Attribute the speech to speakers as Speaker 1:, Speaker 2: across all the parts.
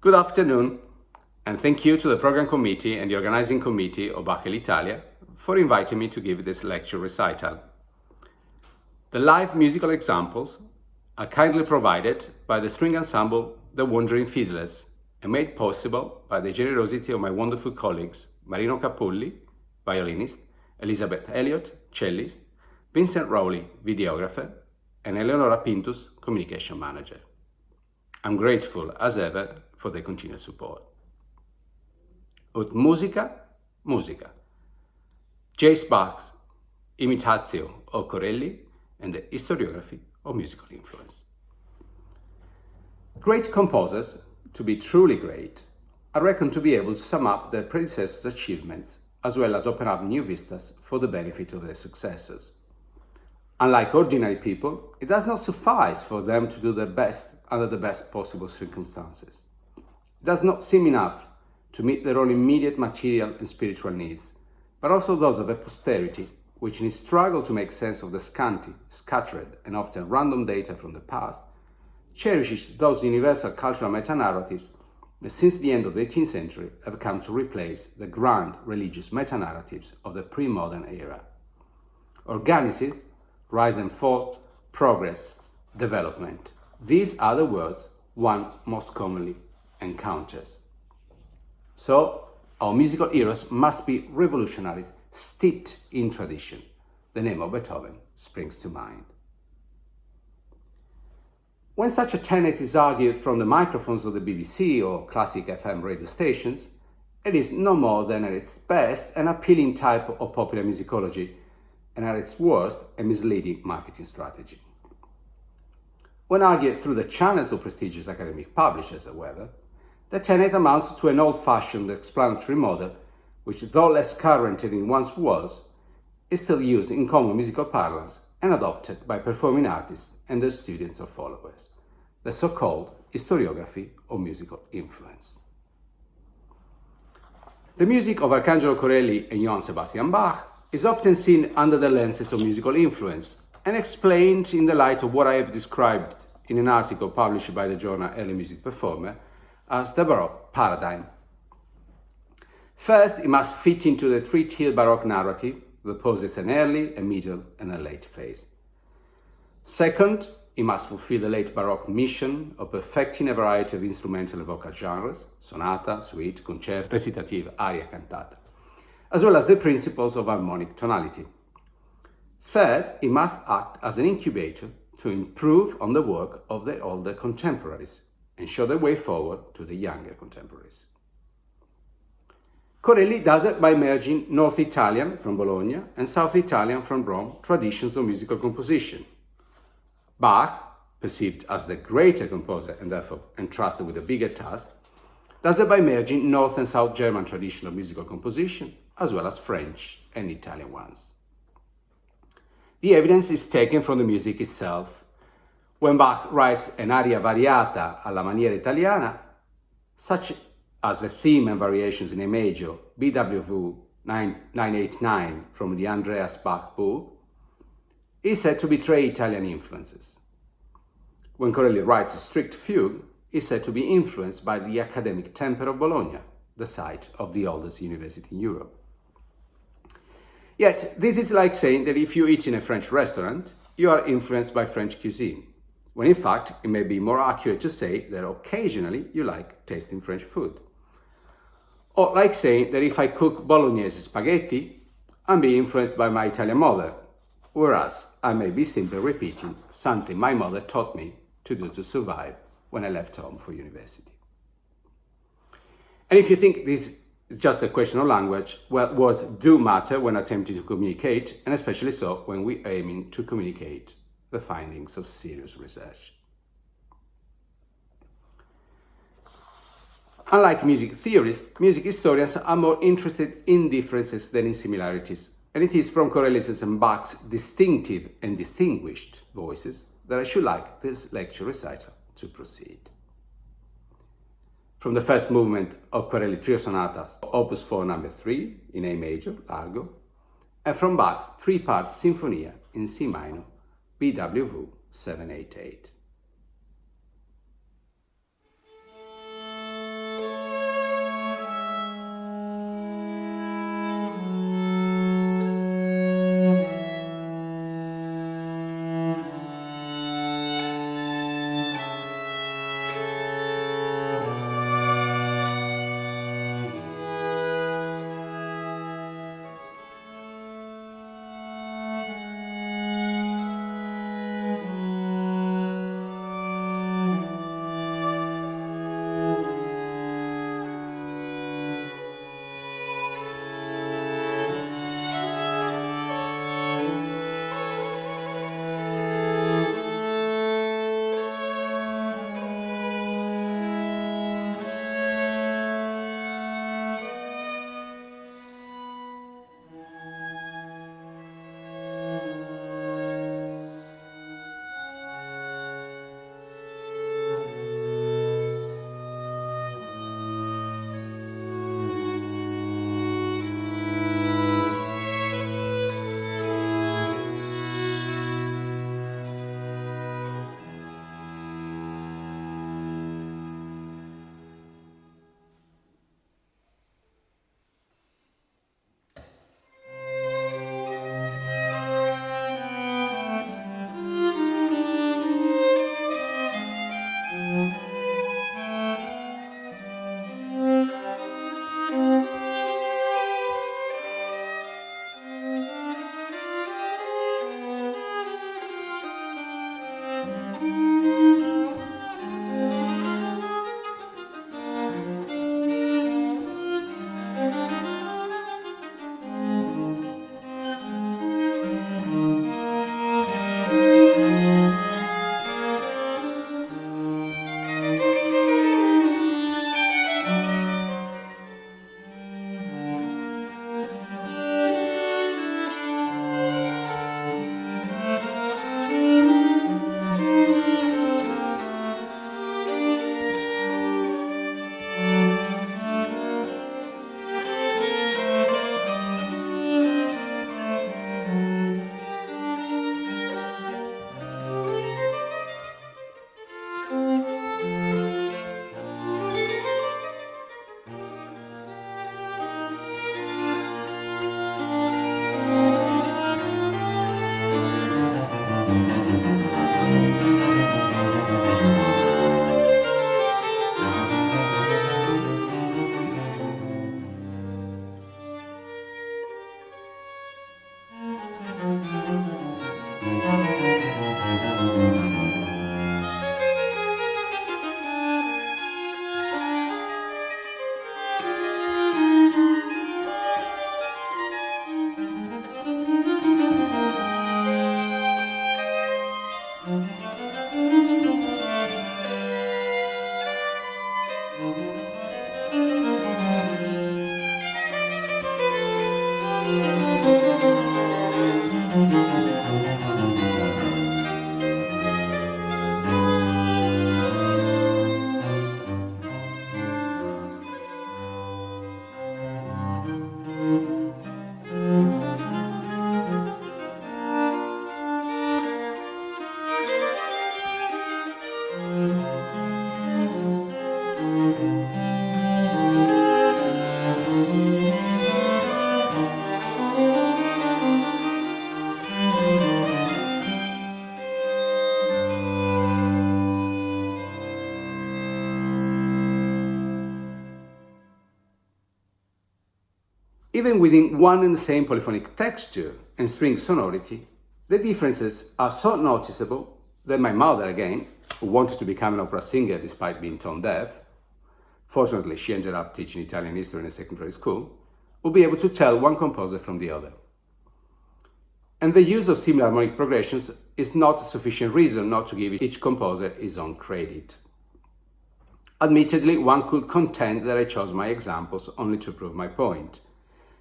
Speaker 1: Good afternoon, and thank you to the Program Committee and the Organizing Committee of Bach Italia for inviting me to give this lecture recital. The live musical examples are kindly provided by the string ensemble The Wandering Fiddlers and made possible by the generosity of my wonderful colleagues Marino Capulli, violinist, Elizabeth Elliott, cellist, Vincent Rowley, videographer, and Eleonora Pintus, communication manager. I'm grateful, as ever, for their continued support. Ut musica, musica. JSBach's Imitatio of Corelli and the Historiography of Musical Influence. Great composers, to be truly great, are reckoned to be able to sum up their predecessors' achievements as well as open up new vistas for the benefit of their successors. Unlike ordinary people, it does not suffice for them to do their best under the best possible circumstances. It does not seem enough to meet their own immediate material and spiritual needs, but also those of a posterity, which in its struggle to make sense of the scanty, scattered, and often random data from the past, cherishes those universal cultural meta-narratives that since the end of the 18th century have come to replace the grand religious meta-narratives of the pre-modern era. Organicity, rise and fall, progress, development. These are the words one most commonly encounters. So, our musical heroes must be revolutionaries steeped in tradition. The name of Beethoven springs to mind. When such a tenet is argued from the microphones of the BBC or classic FM radio stations, it is no more than at its best an appealing type of popular musicology, and at its worst a misleading marketing strategy. When argued through the channels of prestigious academic publishers, however, the tenet amounts to an old-fashioned explanatory model which, though less current than it once was, is still used in common musical parlance and adopted by performing artists and their students or followers, the so-called historiography of musical influence. The music of Arcangelo Corelli and Johann Sebastian Bach is often seen under the lenses of musical influence and explained in the light of what I have described in an article published by the journal Early Music Performer as the Baroque paradigm. First, it must fit into the three-tiered Baroque narrative that poses an early, a middle, and a late phase. Second, it must fulfill the late Baroque mission of perfecting a variety of instrumental and vocal genres, sonata, suite, concerto, recitative, aria, cantata, as well as the principles of harmonic tonality. Third, it must act as an incubator to improve on the work of the older contemporaries and show the way forward to the younger contemporaries. Corelli does it by merging North Italian from Bologna and South Italian from Rome traditions of musical composition. Bach, perceived as the greater composer and therefore entrusted with a bigger task, does it by merging North and South German tradition of musical composition as well as French and Italian ones. The evidence is taken from the music itself. When Bach writes an aria variata alla maniera italiana, such as the theme and variations in A major, BWV 989 from the Andreas Bach book, is said to betray Italian influences. When Corelli writes a strict fugue, is said to be influenced by the academic temper of Bologna, the site of the oldest university in Europe. Yet, this is like saying that if you eat in a French restaurant, you are influenced by French cuisine, when in fact it may be more accurate to say that occasionally you like tasting French food. Or like saying that if I cook Bolognese spaghetti, I'm being influenced by my Italian mother, whereas I may be simply repeating something my mother taught me to do to survive when I left home for university. And if you think this is just a question of language, well, words do matter when attempting to communicate, and especially so when we're aiming to communicate the findings of serious research. Unlike music theorists, music historians are more interested in differences than in similarities, and it is from Corelli's and Bach's distinctive and distinguished voices that I should like this lecture recital to proceed. From the first movement of Corelli Trio Sonatas, Opus 4 No. 3 in A major, largo, and from Bach's three-part Sinfonia in C minor, BWV 788. Even within one and the same polyphonic texture and string sonority, the differences are so noticeable that my mother, again, who wanted to become an opera singer despite being tone deaf, fortunately she ended up teaching Italian history in a secondary school, will be able to tell one composer from the other. And the use of similar harmonic progressions is not a sufficient reason not to give each composer his own credit. Admittedly, one could contend that I chose my examples only to prove my point,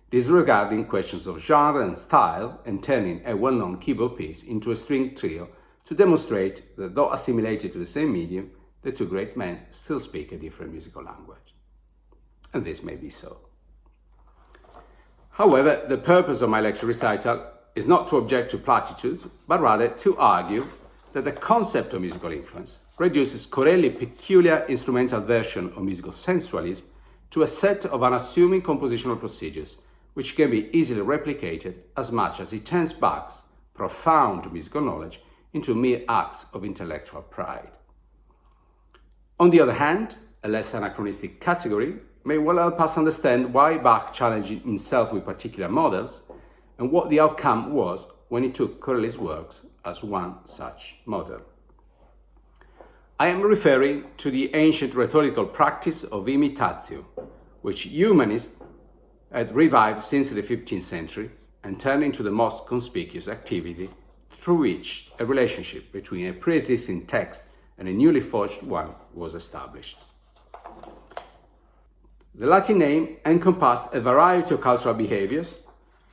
Speaker 1: disregarding questions of genre and style and turning a well-known keyboard piece into a string trio to demonstrate that though assimilated to the same medium, the two great men still speak a different musical language. And this may be so. However, the purpose of my lecture recital is not to object to platitudes, but rather to argue that the concept of musical influence reduces Corelli's peculiar instrumental version of musical sensualism to a set of unassuming compositional procedures which can be easily replicated as much as it turns Bach's profound musical knowledge into mere acts of intellectual pride. On the other hand, a less anachronistic category may well help us understand why Bach challenged himself with particular models and what the outcome was when he took Corelli's works as one such model. I am referring to the ancient rhetorical practice of imitatio, which humanists had revived since the 15th century and turned into the most conspicuous activity through which a relationship between a pre-existing text and a newly forged one was established. The Latin name encompassed a variety of cultural behaviors,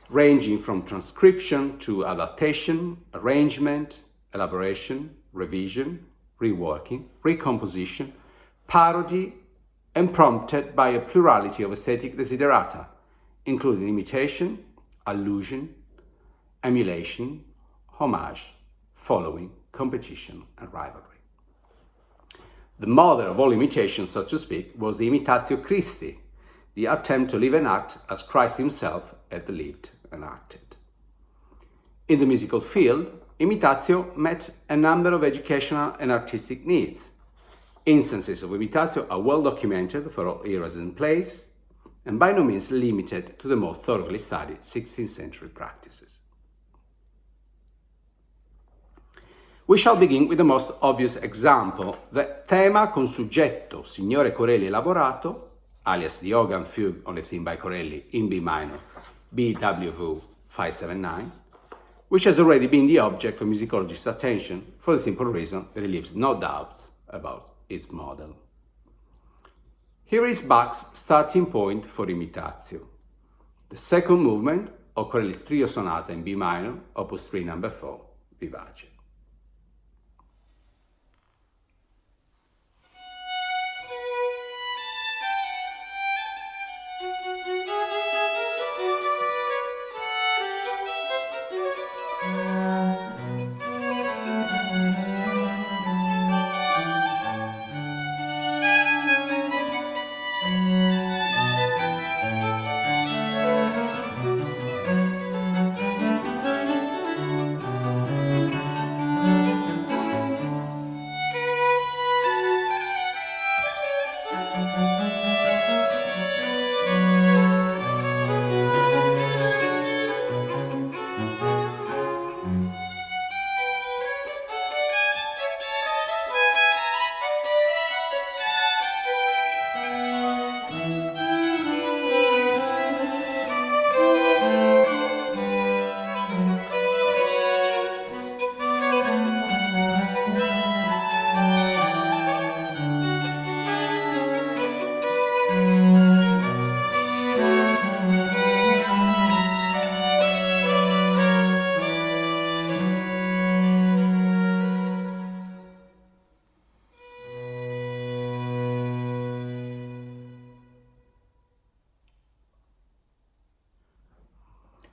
Speaker 1: ranging from transcription to adaptation, arrangement, elaboration, revision, reworking, recomposition, parody, and prompted by a plurality of aesthetic desiderata, including imitation, allusion, emulation, homage, following, competition, and rivalry. The mother of all imitations, so to speak, was the Imitatio Christi, the attempt to live and act as Christ himself had lived and acted. In the musical field, imitatio met a number of educational and artistic needs. Instances of imitatio are well documented for all eras and places, and by no means limited to the more thoroughly studied 16th century practices. We shall begin with the most obvious example, the tema con suggetto Signore Corelli elaborato, alias the organ fugue on a theme by Corelli in B minor, BWV 579, which has already been the object of musicologists' attention for the simple reason that it leaves no doubts about its model. Here is Bach's starting point for imitatio, the second movement of Corelli's trio sonata in B minor, opus 3 number 4, vivace.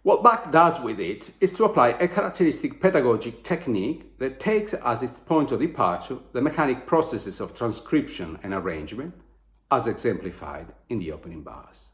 Speaker 1: What Bach does with it is to apply a characteristic pedagogic technique that takes as its point of departure the mechanic processes of transcription and arrangement, as exemplified in the opening bars.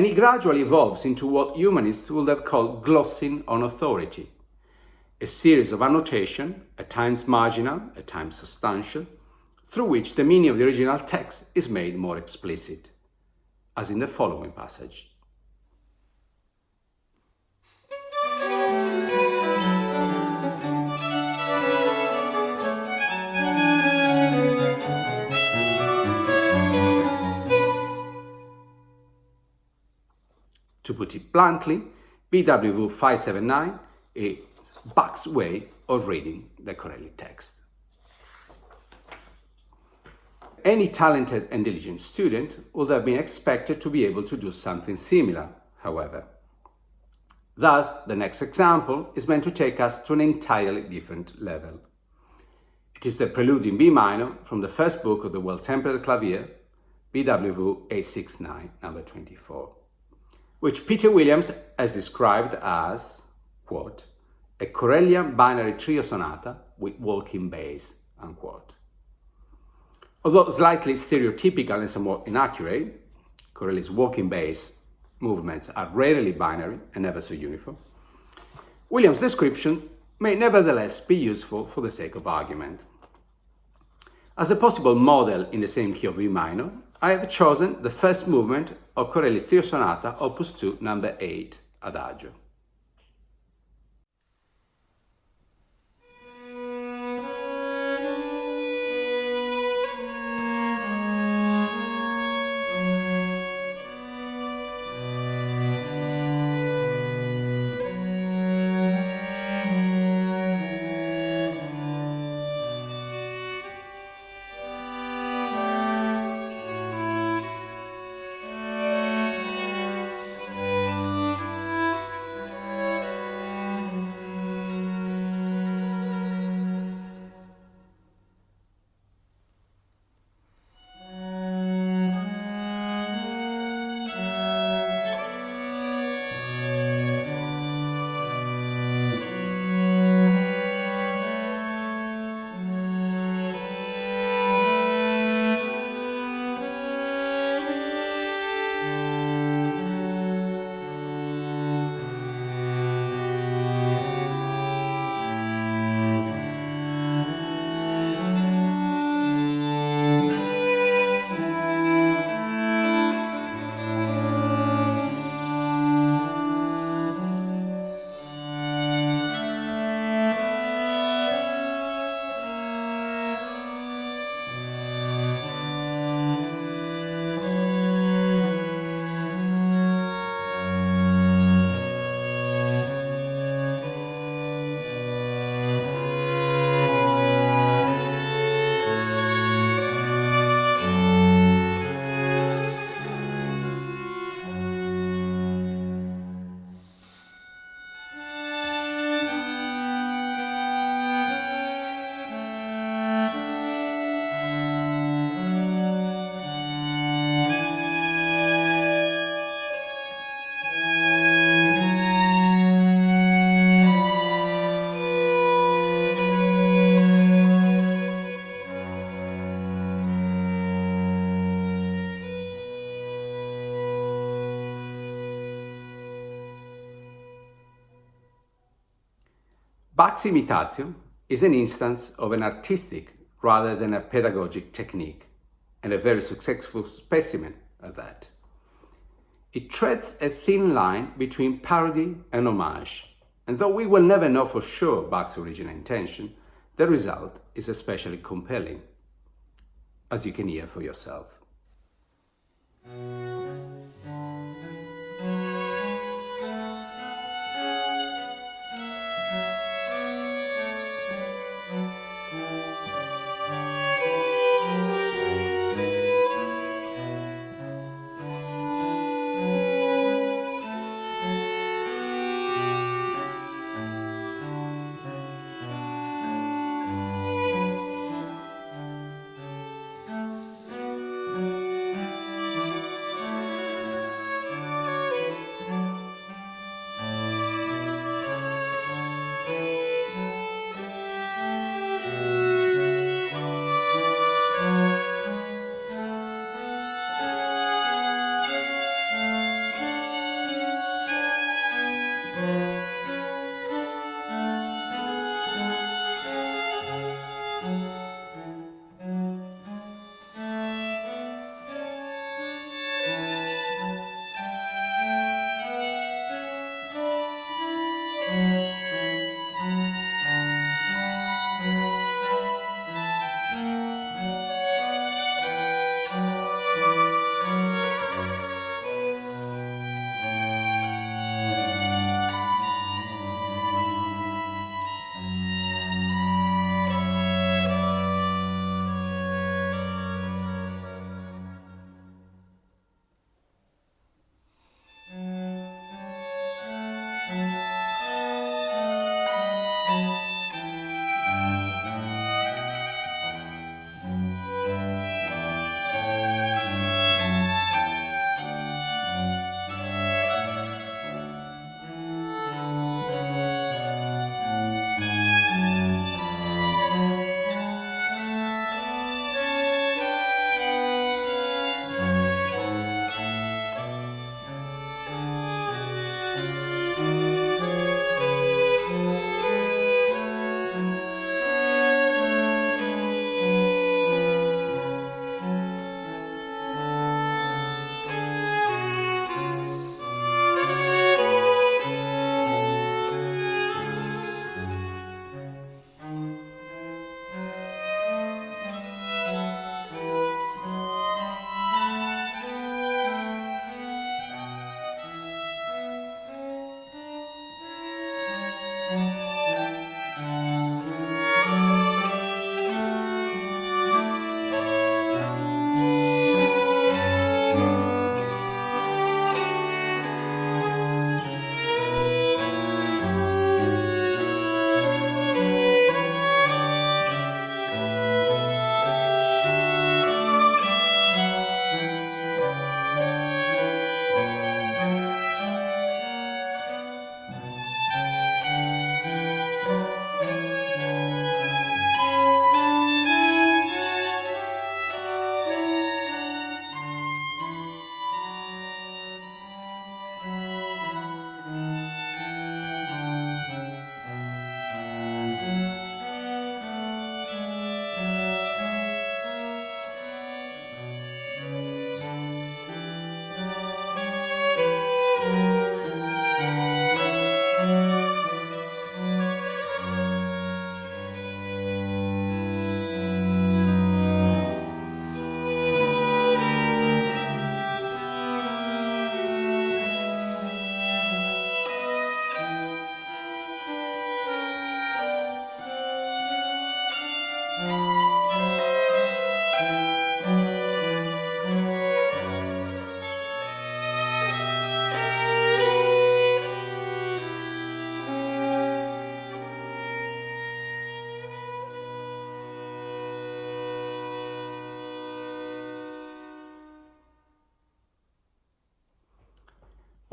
Speaker 1: and he gradually evolves into what humanists would have called glossing on authority, a series of annotation, at times marginal, at times substantial, through which the meaning of the original text is made more explicit, as in the following passage. To put it bluntly, BWV 579 is Bach's way of reading the Corelli text. Any talented and diligent student would have been expected to be able to do something similar, however. Thus, the next example is meant to take us to an entirely different level. It is the Prelude in B minor from the first book of the Well-Tempered Clavier, BWV 869, number 24, which Peter Williams has described as, quote, a Corellian binary trio sonata with walking bass, unquote. Although slightly stereotypical and somewhat inaccurate, Corelli's walking bass movements are rarely binary and never so uniform, Williams' description may nevertheless be useful for the sake of argument. As a possible model in the same key of B minor, I have chosen the first movement of Corelli's trio sonata, opus 2, number 8, Adagio. Bach's Imitatio is an instance of an artistic rather than a pedagogic technique, and a very successful specimen at that. It treads a thin line between parody and homage, and though we will never know for sure Bach's original intention, the result is especially compelling, as you can hear for yourself.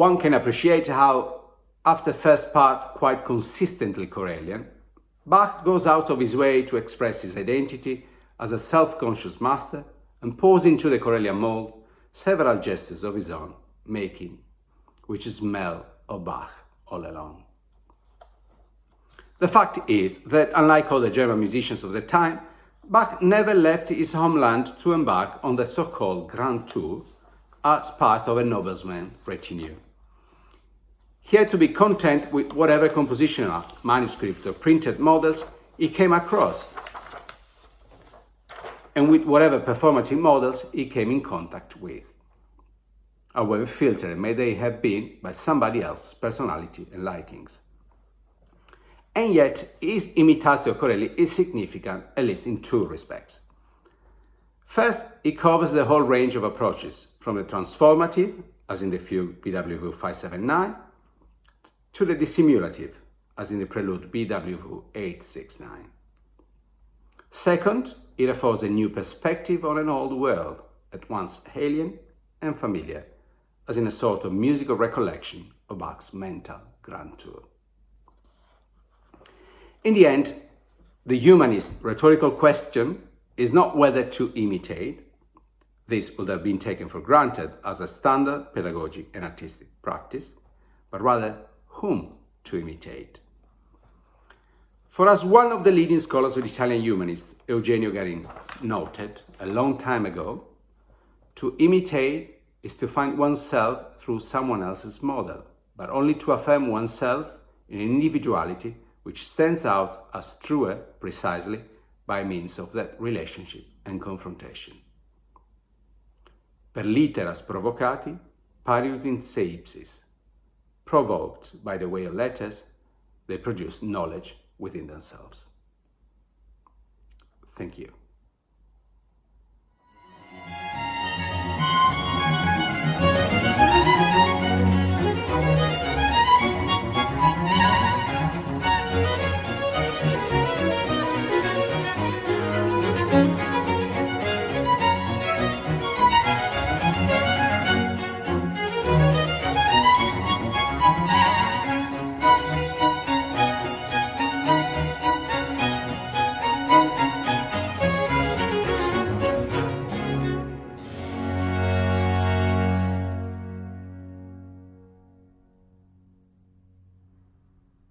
Speaker 1: one can appreciate how, after the first part quite consistently Corellian, Bach goes out of his way to express his identity as a self-conscious master and pours into the Corellian mold several gestures of his own making, which smell of Bach all along. The fact is that, unlike all the German musicians of the time, Bach never left his homeland to embark on the so-called Grand Tour as part of a nobleman's retinue. He had to be content with whatever compositional, manuscript or printed models he came across, and with whatever performative models he came in contact with, however filtered may they have been by somebody else's personality and likings. And yet, his Imitatio of Corelli is significant, at least in two respects. First, it covers the whole range of approaches, from the transformative, as in the fugue BWV 579, to the dissimulative, as in the prelude BWV 869. Second, it affords a new perspective on an old world, at once alien and familiar, as in a sort of musical recollection of Bach's mental grand tour. In the end, the humanist rhetorical question is not whether to imitate. This would have been taken for granted as a standard pedagogic and artistic practice, but rather whom to imitate. For as one of the leading scholars of Italian humanists, Eugenio Garin, noted a long time ago, to imitate is to find oneself through someone else's model, but only to affirm oneself in an individuality which stands out as truer precisely by means of that relationship and confrontation. Per literas provocati, pariut in se ipsis. Provoked by the way of letters, they produce knowledge within themselves. Thank you.